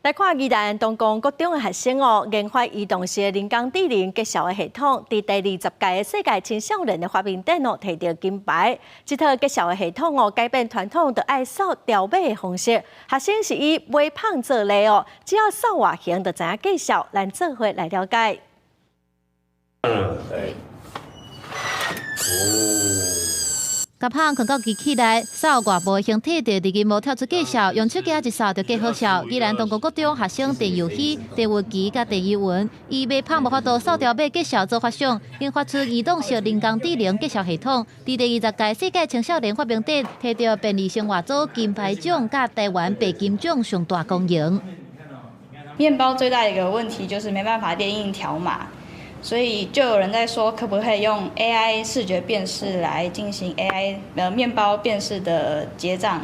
来看宜兰东宫国中的学生研发移动式人工智能结校的系统，伫第20届的世界青少年的发明展摕到金牌。这套结校的系统改变传统的爱扫条码的方式，学生是以微胖做例只要扫外形就知影结校。咱做伙来了解。甲胖放到机器内，扫外部形体就直接无跳出介绍，用手机一扫就结好效。宜兰东宫国中学生陈佑希、陈文琪甲陈怡文，以微胖无法度扫条码结校做发想，研发出移动式人工智能结校系统。伫第20届世界青少年发明展，摕到便利生活组金牌奖甲台湾白金奖上大公赢。面包最大的一个问题就是没办法列印条码。 所以就有人在说，可不可以用 AI 视觉辨识来进行 AI 面包辨识的结账？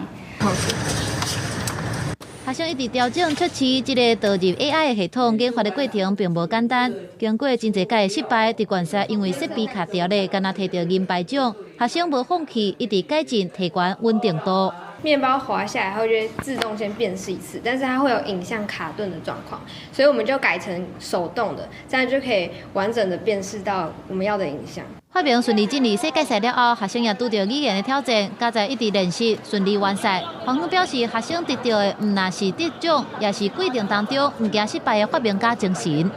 学生一直调整测试这个导入 AI 的系统研发的过程并无简单，经过真侪届的失败，伫冠赛因为设备卡掉咧，敢若摕到银牌奖。学生无放弃，一直改进提高稳定度。 面包滑下来，它会自动先辨识一次，但是它会有影像卡顿的状况，所以我们就改成手动的，这样就可以完整的辨识到我们要的影像。发明顺利进入世界赛了后，学生也拄到语言的挑战，加在一直练习，顺利完赛。黄勇表示，學生得到的唔但是得獎，也是過程當中唔驚失敗的發明家精神。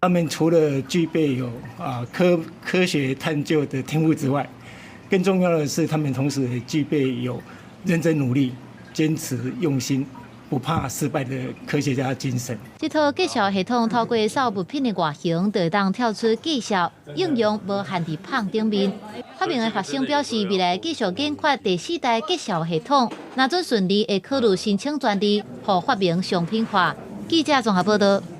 他们除了具备有科學探究的天賦之外，更重要的是，他们同時也具備有 認真努力、堅持用心、不怕失敗的科學家精神。這套結校系統透過掃物品的外形，就當跳出結校應用，無限伫胖頂面。發明的學生表示，未來繼續研發第4代結校系統，若准順利會考慮申請專利，互發明商品化。記者綜合報道。